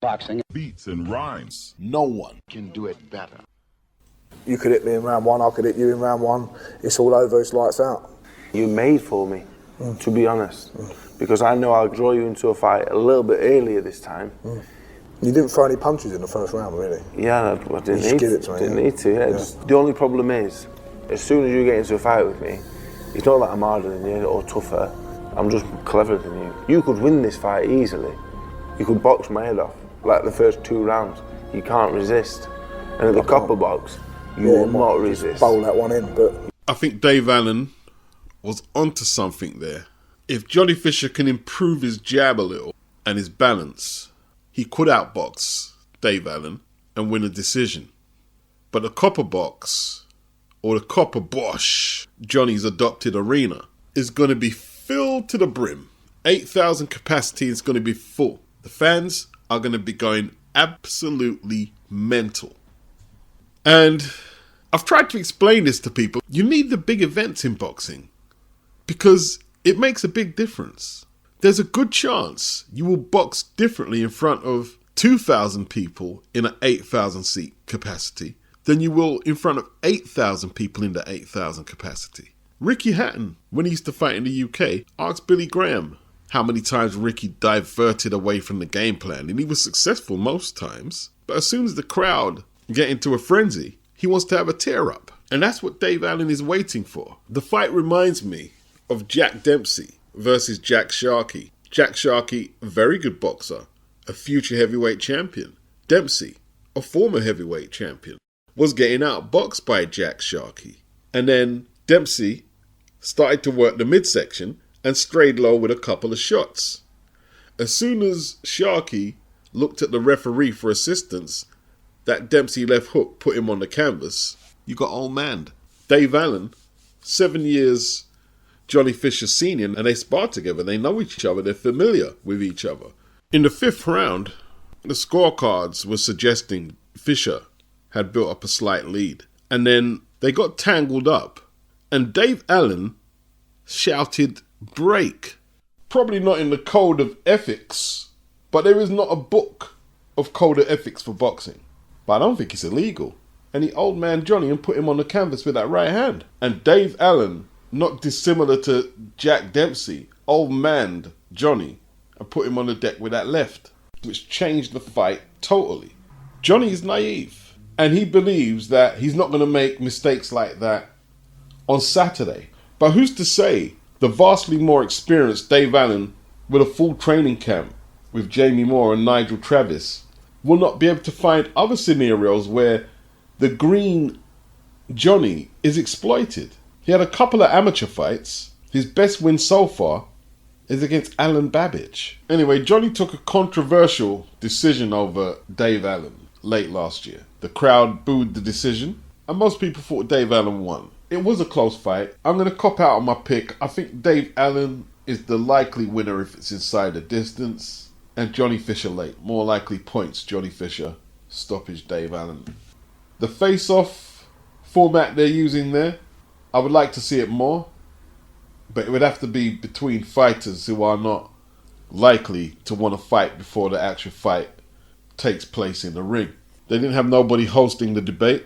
Boxing beats and rhymes. No one can do it better. You could hit me in round one, I could hit you in round one. It's all over, it's lights out. You made for me, to be honest. Because I know I'll draw you into a fight a little bit earlier this time. You didn't throw any punches in the first round, really? Yeah, I didn't need to. Didn't need to, yeah. Just, the only problem is, as soon as you get into a fight with me, it's not that I'm harder than you or tougher. I'm just cleverer than you. You could win this fight easily. You could box my head off. Like the first 2 rounds, you can't resist. And at the copper box, you will not resist. Bowl that one in, but... I think Dave Allen was onto something there. If Johnny Fisher can improve his jab a little and his balance, he could outbox Dave Allen and win a decision. But the copper box, or the copper bosh, Johnny's adopted arena, is going to be filled to the brim. 8,000 capacity is going to be full. The fans are going to be going absolutely mental. And I've tried to explain this to people. You need the big events in boxing because it makes a big difference. There's a good chance you will box differently in front of 2,000 people in an 8,000 seat capacity than you will in front of 8,000 people in the 8,000 capacity. Ricky Hatton, when he used to fight in the UK, asked Billy Graham how many times Ricky diverted away from the game plan, and he was successful most times. But as soon as the crowd get into a frenzy, he wants to have a tear-up. And that's what Dave Allen is waiting for. The fight reminds me of Jack Dempsey versus Jack Sharkey. Jack Sharkey, a very good boxer, a future heavyweight champion. Dempsey, a former heavyweight champion, was getting outboxed by Jack Sharkey. And then Dempsey started to work the midsection and strayed low with a couple of shots. As soon as Sharkey looked at the referee for assistance, that Dempsey left hook put him on the canvas. You got old man. Dave Allen, 7 years Johnny Fisher senior, and they sparred together. They know each other. They're familiar with each other. In the 5th round, the scorecards were suggesting Fisher had built up a slight lead. And then they got tangled up. And Dave Allen shouted, "Break." Probably not in the code of ethics, but there is not a book of code of ethics for boxing. But I don't think it's illegal. And he old man Johnny and put him on the canvas with that right hand. And Dave Allen, not dissimilar to Jack Dempsey, old manned Johnny and put him on the deck with that left, which changed the fight totally. Johnny is naive, and he believes that he's not going to make mistakes like that on Saturday. But who's to say the vastly more experienced Dave Allen with a full training camp with Jamie Moore and Nigel Travis will not be able to find other scenarios where the green Johnny is exploited. He had a couple of amateur fights. His best win so far is against Alan Babbage. Anyway, Johnny took a controversial decision over Dave Allen late last year. The crowd booed the decision, and most people thought Dave Allen won. It was a close fight. I'm going to cop out on my pick. I think Dave Allen is the likely winner if it's inside the distance. And Johnny Fisher late. More likely points Johnny Fisher. Stoppage Dave Allen. The face-off format they're using there, I would like to see it more. But it would have to be between fighters who are not likely to want to fight before the actual fight takes place in the ring. They didn't have nobody hosting the debate,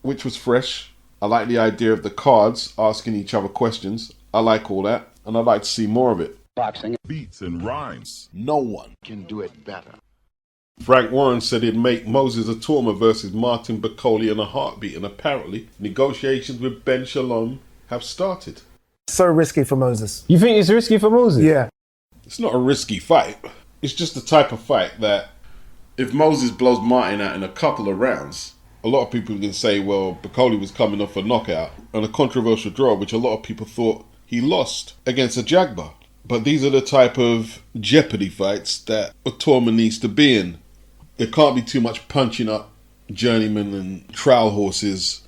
which was fresh. I like the idea of the cards asking each other questions. I like all that, and I'd like to see more of it. Boxing beats and rhymes. No one can do it better. Frank Warren said he'd make Moses Itauma versus Martin Bakole in a heartbeat, and apparently negotiations with Ben Shalom have started. So risky for Moses. You think it's risky for Moses? Yeah. It's not a risky fight. It's just the type of fight that if Moses blows Martin out in a couple of rounds, a lot of people can say, well, Bakole was coming off a knockout and a controversial draw, which a lot of people thought he lost against a Jagba. But these are the type of jeopardy fights that Itauma needs to be in. There can't be too much punching up journeymen and trial horses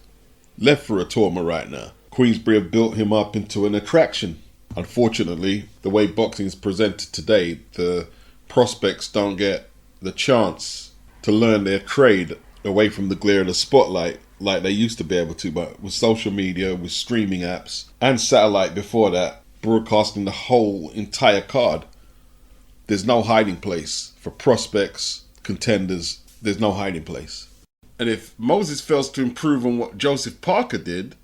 left for Itauma right now. Queensberry have built him up into an attraction. Unfortunately, the way boxing is presented today, the prospects don't get the chance to learn their trade away from the glare of the spotlight like they used to be able to. But with social media, with streaming apps, and satellite before that, broadcasting the whole entire card, there's no hiding place for prospects, contenders. There's no hiding place. And if Moses fails to improve on what Joseph Parker did,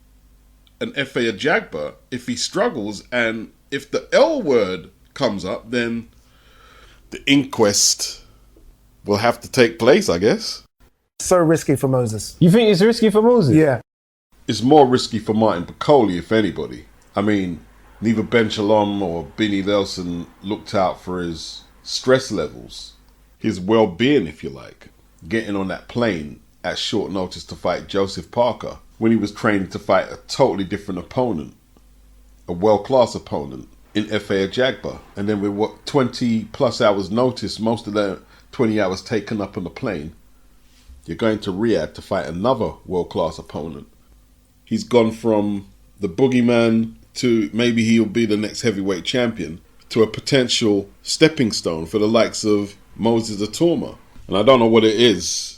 and Efe Ajagba, if he struggles and if the L word comes up, then the inquest will have to take place, I guess. So risky for Moses. You think it's risky for Moses? Yeah. It's more risky for Martin Bakole, if anybody. I mean, neither Ben Shalom or Benny Nelson looked out for his stress levels, his well-being, if you like, getting on that plane at short notice to fight Joseph Parker when he was training to fight a totally different opponent, a world-class opponent in Efe Ajagba. And then with 20 plus hours notice, most of the 20 hours taken up on the plane, you're going to Riyadh to fight another world-class opponent. He's gone from the boogeyman to maybe he'll be the next heavyweight champion to a potential stepping stone for the likes of Moses Itauma. And I don't know what it is.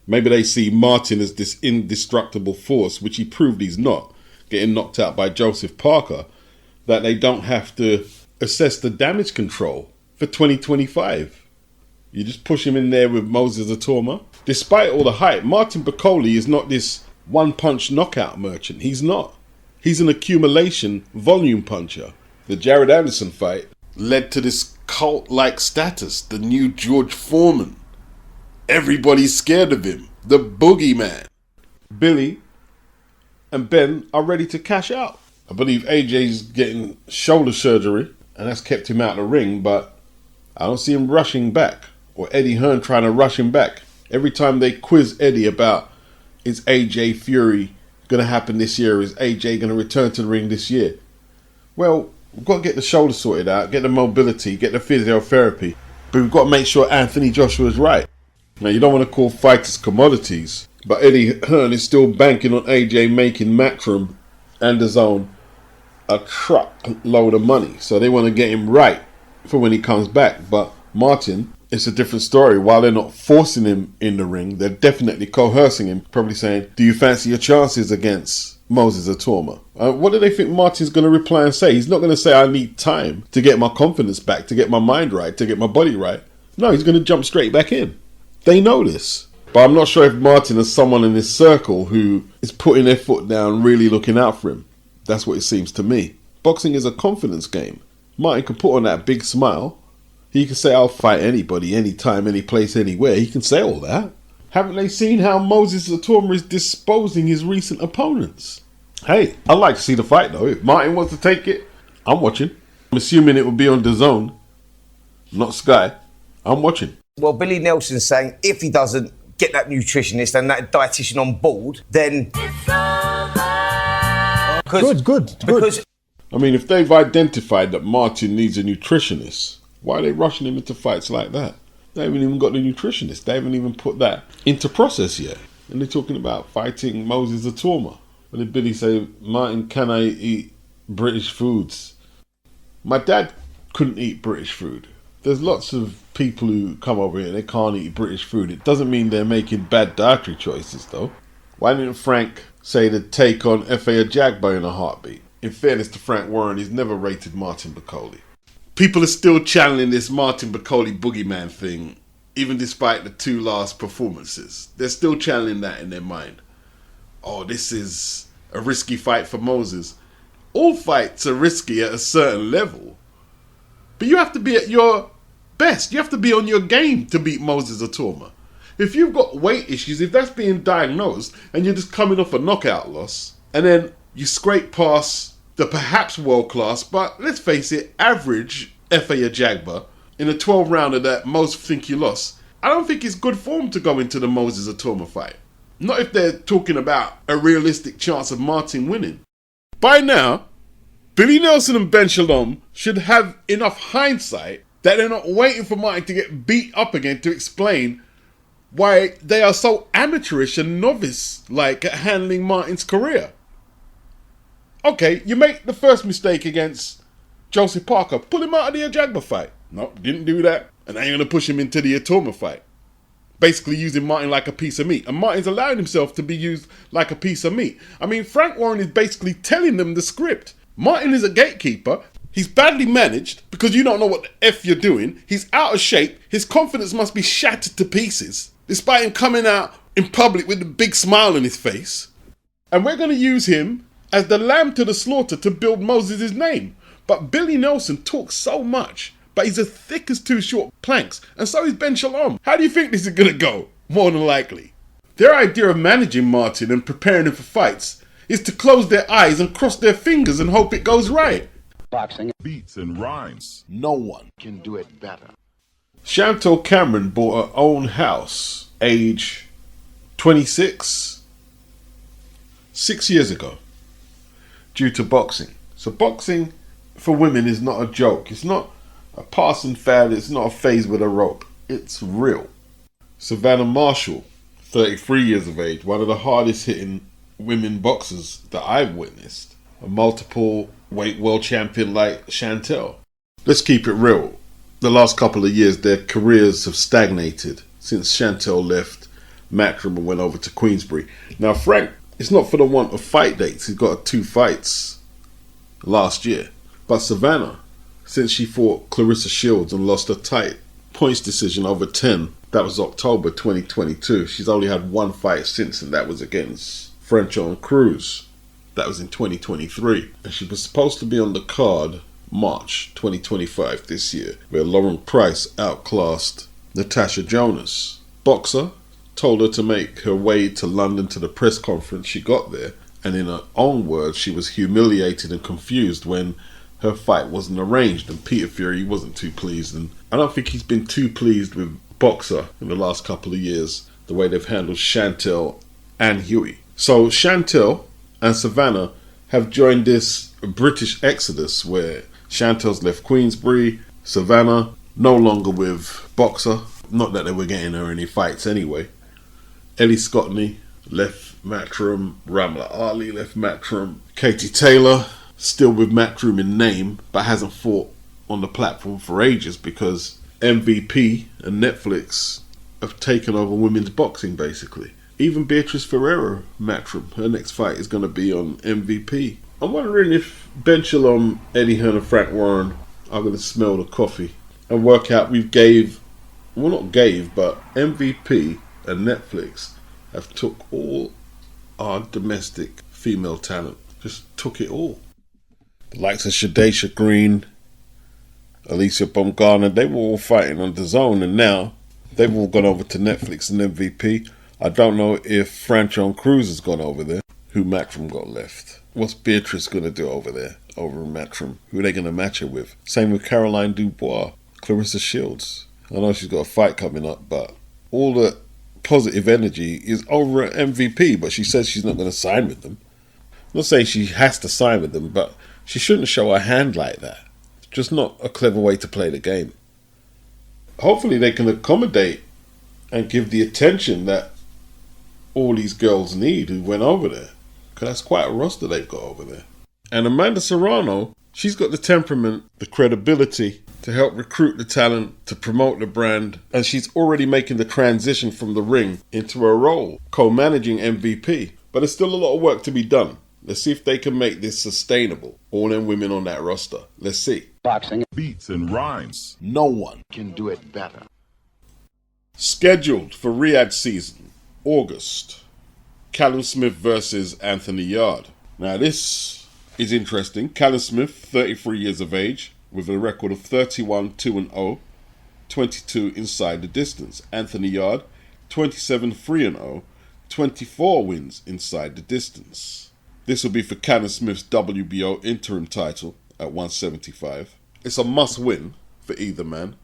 Maybe they see Martin as this indestructible force, which he proved he's not, getting knocked out by Joseph Parker, that they don't have to assess the damage control for 2025. You just push him in there with Moses Itauma. Despite all the hype, Martin Bakole is not this one-punch knockout merchant. He's not. He's an accumulation volume puncher. The Jared Anderson fight led to this cult-like status, the new George Foreman. Everybody's scared of him, the boogeyman. Billy and Ben are ready to cash out. I believe AJ's getting shoulder surgery, and that's kept him out of the ring, but I don't see him rushing back, or Eddie Hearn trying to rush him back. Every time they quiz Eddie about, is AJ Fury going to happen this year? Is AJ going to return to the ring this year? Well, we've got to get the shoulder sorted out, get the mobility, get the physiotherapy, but we've got to make sure Anthony Joshua is right. Now, you don't want to call fighters commodities, but Eddie Hearn is still banking on AJ making Matchroom and DAZN a truckload of money. So they want to get him right for when he comes back. But Martin, it's a different story. While they're not forcing him in the ring, they're definitely coercing him, probably saying, do you fancy your chances against Moses Itauma? What do they think Martin's going to reply and say? He's not going to say, I need time to get my confidence back, to get my mind right, to get my body right. No, he's going to jump straight back in. They know this. But I'm not sure if Martin is someone in his circle who is putting their foot down, really looking out for him. That's what it seems to me. Boxing is a confidence game. Martin can put on that big smile. He can say, I'll fight anybody, anytime, any place, anywhere. He can say all that. Haven't they seen how Moses Itauma is disposing his recent opponents? Hey, I'd like to see the fight though. If Martin wants to take it, I'm watching. I'm assuming it will be on DAZN, not Sky. I'm watching. Well, Billy Nelson's saying if he doesn't get that nutritionist and that dietitian on board, then... Good. I mean, if they've identified that Martin needs a nutritionist, why are they rushing him into fights like that? They haven't even got the nutritionist. They haven't even put that into process yet. And they're talking about fighting Moses Itauma. And then Billy say, Martin, can I eat British foods? My dad couldn't eat British food. There's lots of people who come over here and they can't eat British food. It doesn't mean they're making bad dietary choices, though. Why didn't Frank say to take on Efe Ajagba in a heartbeat? In fairness to Frank Warren, he's never rated Martin Bakole. People are still channeling this Martin Bakole boogeyman thing, even despite the two last performances. They're still channeling that in their mind. Oh, this is a risky fight for Moses. All fights are risky at a certain level. But you have to be at your best. You have to be on your game to beat Moses Itauma. If you've got weight issues, if that's being diagnosed, and you're just coming off a knockout loss, and then you scrape past the perhaps world-class, but let's face it, average Efe Ajagba in a 12-rounder that most think you lost, I don't think it's good form to go into the Moses Itauma fight. Not if they're talking about a realistic chance of Martin winning. By now, Billy Nelson and Ben Shalom should have enough hindsight that they're not waiting for Martin to get beat up again to explain why they are so amateurish and novice-like at handling Martin's career. Okay, you make the first mistake against Joseph Parker. Pull him out of the Ajagba fight. No, didn't do that. And now you're going to push him into the Itauma fight. Basically using Martin like a piece of meat. And Martin's allowing himself to be used like a piece of meat. I mean, Frank Warren is basically telling them the script. Martin is a gatekeeper. He's badly managed because you don't know what the F you're doing. He's out of shape. His confidence must be shattered to pieces, despite him coming out in public with a big smile on his face. And we're going to use him as the lamb to the slaughter to build Moses' name. But Billy Nelson talks so much, but he's as thick as two short planks, and so is Ben Shalom. How do you think this is going to go? More than likely. Their idea of managing Martin and preparing him for fights is to close their eyes and cross their fingers and hope it goes right. Boxing. Beats and rhymes. No one can do it better. Chantelle Cameron bought her own house, age 26, 6 years ago, due to boxing. So boxing for women is not a joke. It's not a passing fad. It's not a phase with a rope. It's real. Savannah Marshall, 33 years of age, one of the hardest hitting women boxers that I've witnessed. A multiple weight world champion like Chantelle. Let's keep it real. The last couple of years, their careers have stagnated since Chantelle left Matchroom and went over to Queensbury. Now, Frank, it's not for the want of fight dates. He's got 2 fights last year. But Savannah, since she fought Clarissa Shields and lost a tight points decision over 10, that was October 2022. She's only had 1 fight since, and that was against Franchon Cruz. That was in 2023. And she was supposed to be on the card March 2025 this year, where Lauren Price outclassed Natasha Jonas. Boxer told her to make her way to London to the press conference. She got there, and in her own words, she was humiliated and confused when her fight wasn't arranged, and Peter Fury wasn't too pleased. And I don't think he's been too pleased with Boxer in the last couple of years, the way they've handled Chantelle and Huey. So Chantelle and Savannah have joined this British exodus where Chantelle's left Queensbury, Savannah no longer with Boxer. Not that they were getting her any fights anyway. Ellie Scottney left Matchroom, Ramla Ali left Matchroom, Katie Taylor still with Matchroom in name but hasn't fought on the platform for ages because MVP and Netflix have taken over women's boxing basically. Even Beatrice Ferreira, Matchroom, her next fight is going to be on MVP. I'm wondering if Ben Shalom, Eddie Hearn and Frank Warren are going to smell the coffee and work out but MVP and Netflix have took all our domestic female talent. Just took it all. The likes of Shadesha Green, Alicia Baumgartner, they were all fighting on DAZN, and now they've all gone over to Netflix and MVP. I don't know if Franchon Cruz has gone over there. Who Matchroom got left? What's Beatrice going to do over there, over in Matchroom? Who are they going to match her with? Same with Caroline Dubois, Clarissa Shields. I know she's got a fight coming up, but all the positive energy is over at MVP, but she says she's not going to sign with them. I'm not saying she has to sign with them, but she shouldn't show her hand like that. It's just not a clever way to play the game. Hopefully they can accommodate and give the attention that all these girls need who went over there, because that's quite a roster they've got over there. And Amanda Serrano, she's got the temperament, the credibility to help recruit the talent, to promote the brand, and she's already making the transition from the ring into her role, co-managing MVP. But there's still a lot of work to be done. Let's see if they can make this sustainable. All them women on that roster. Let's see. Boxing. Beats and rhymes. No one can do it better. Scheduled for Riyadh season, August. Callum Smith versus Anthony Yarde. Now this is interesting. Callum Smith, 33 years of age, with a record of 31-2-0, 22 inside the distance. Anthony Yarde, 27-3-0, 24 wins inside the distance. This will be for Callum Smith's WBO interim title at 175. It's a must-win for either man.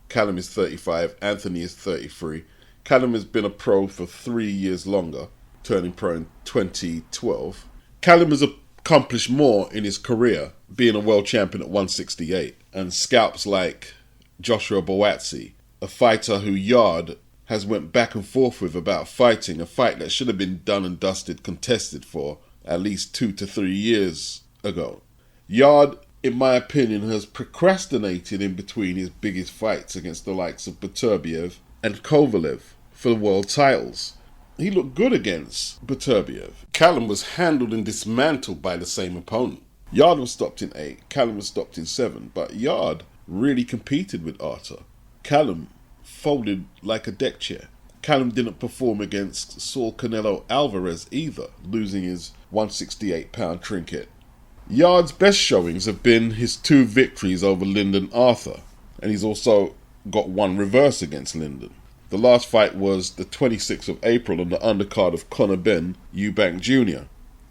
Callum is 35, Anthony is 33. Callum has been a pro for 3 years longer, turning pro in 2012. Callum has accomplished more in his career, being a world champion at 168, and scalps like Joshua Boatsi, a fighter who Yarde has went back and forth with about fighting, a fight that should have been done and dusted, contested for at least 2 to 3 years ago. Yarde, in my opinion, has procrastinated in between his biggest fights against the likes of Beterbiev and Kovalev for the world titles. He looked good against Beterbiev. Callum was handled and dismantled by the same opponent. Yarde was stopped in 8, Callum was stopped in 7, but Yarde really competed with Arthur. Callum folded like a deck chair. Callum didn't perform against Saul Canelo Alvarez either, losing his 168-pound trinket. Yarde's best showings have been his 2 victories over Lyndon Arthur, and he's also got 1 reverse against Lyndon. The last fight was the 26th of April on the undercard of Conor Ben Eubank Jr.,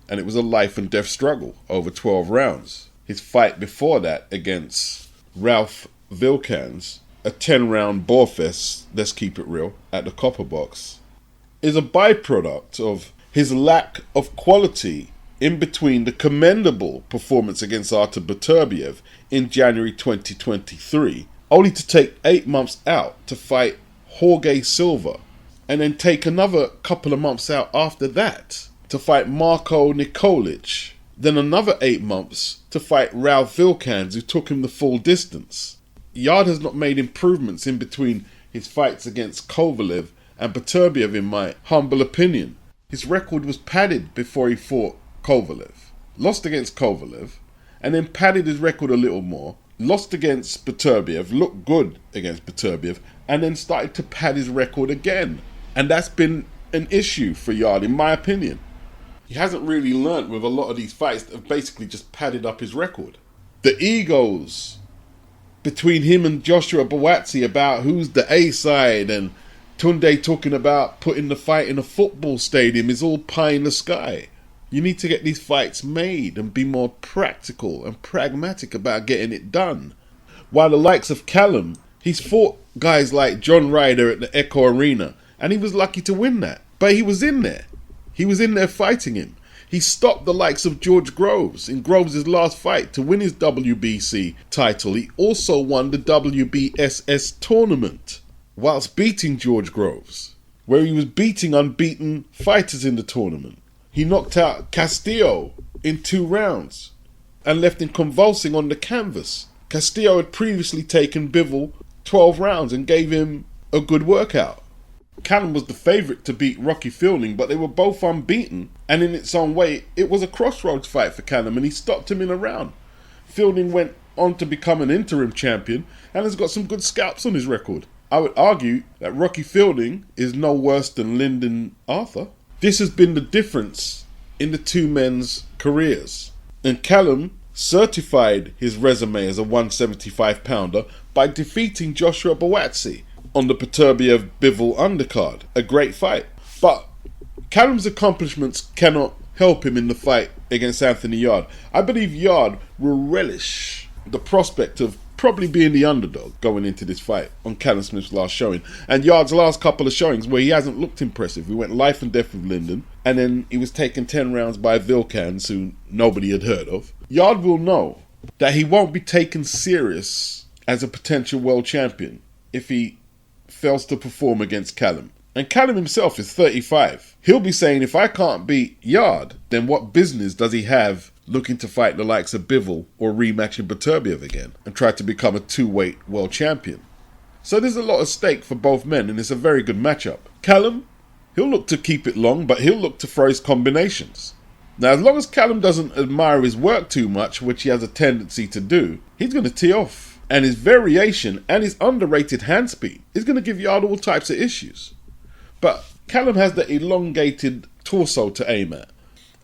and it was a life and death struggle over 12 rounds. His fight before that against Ralph Vilkans, a 10-round borefest, let's keep it real, at the Copper Box, is a byproduct of his lack of quality in between the commendable performance against Artur Beterbiev in January 2023, only to take 8 months out to fight Jorge Silva, and then take another couple of months out after that to fight Marko Nikolic, then another 8 months to fight Ralph Vilkans, who took him the full distance. Yarde has not made improvements in between his fights against Kovalev and Beterbiev, in my humble opinion. His record was padded before he fought Kovalev. Lost against Kovalev, and then padded his record a little more. Lost against Beterbiev, looked good against Beterbiev, and then started to pad his record again. And that's been an issue for Yarde, in my opinion. He hasn't really learnt with a lot of these fights that have basically just padded up his record. The egos between him and Joshua Buatsi about who's the A side, and Tunde talking about putting the fight in a football stadium, is all pie in the sky. You need to get these fights made and be more practical and pragmatic about getting it done. While the likes of Callum, he's fought guys like John Ryder at the Echo Arena, and he was lucky to win that. But he was in there. He was in there fighting him. He stopped the likes of George Groves in Groves' last fight to win his WBC title. He also won the WBSS tournament whilst beating George Groves, where he was beating unbeaten fighters in the tournament. He knocked out Castillo in 2 rounds and left him convulsing on the canvas. Castillo had previously taken Bivol 12 rounds and gave him a good workout. Callum was the favourite to beat Rocky Fielding, but they were both unbeaten, and in its own way, it was a crossroads fight for Callum, and he stopped him in a round. Fielding went on to become an interim champion and has got some good scalps on his record. I would argue that Rocky Fielding is no worse than Lyndon Arthur. This has been the difference in the 2 men's careers. And Callum certified his resume as a 175-pounder by defeating Joshua Buatsi on the Beterbiev Bivol undercard. A great fight. But Callum's accomplishments cannot help him in the fight against Anthony Yarde. I believe Yarde will relish the prospect of probably being the underdog going into this fight on Callum Smith's last showing. And Yarde's last couple of showings where he hasn't looked impressive. He went life and death with Lyndon, and then he was taken 10 rounds by Vilkans, who nobody had heard of. Yarde will know that he won't be taken serious as a potential world champion if he fails to perform against Callum. And Callum himself is 35. He'll be saying, if I can't beat Yarde, then what business does he have looking to fight the likes of Bivol or rematching Beterbiev again and try to become a 2-weight world champion? So there's a lot at stake for both men, and it's a very good matchup. Callum, he'll look to keep it long, but he'll look to throw his combinations. Now, as long as Callum doesn't admire his work too much, which he has a tendency to do, he's going to tee off. And his variation and his underrated hand speed is going to give Yarde all types of issues. But Callum has the elongated torso to aim at,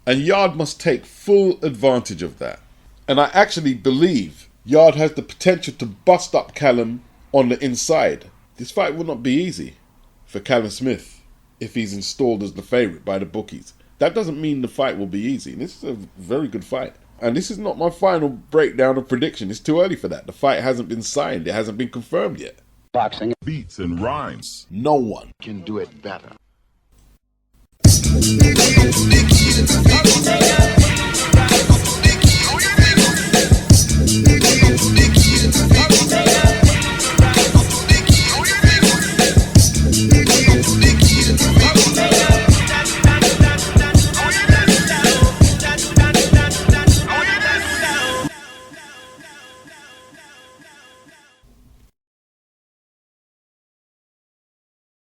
and Yarde must take full advantage of that. And I actually believe Yarde has the potential to bust up Callum on the inside. This fight will not be easy for Callum Smith if he's installed as the favourite by the bookies. That doesn't mean the fight will be easy. This is a very good fight. And this is not my final breakdown of prediction. It's too early for that. The fight hasn't been signed. It hasn't been confirmed yet. Boxing beats and rhymes. No one Can do it better.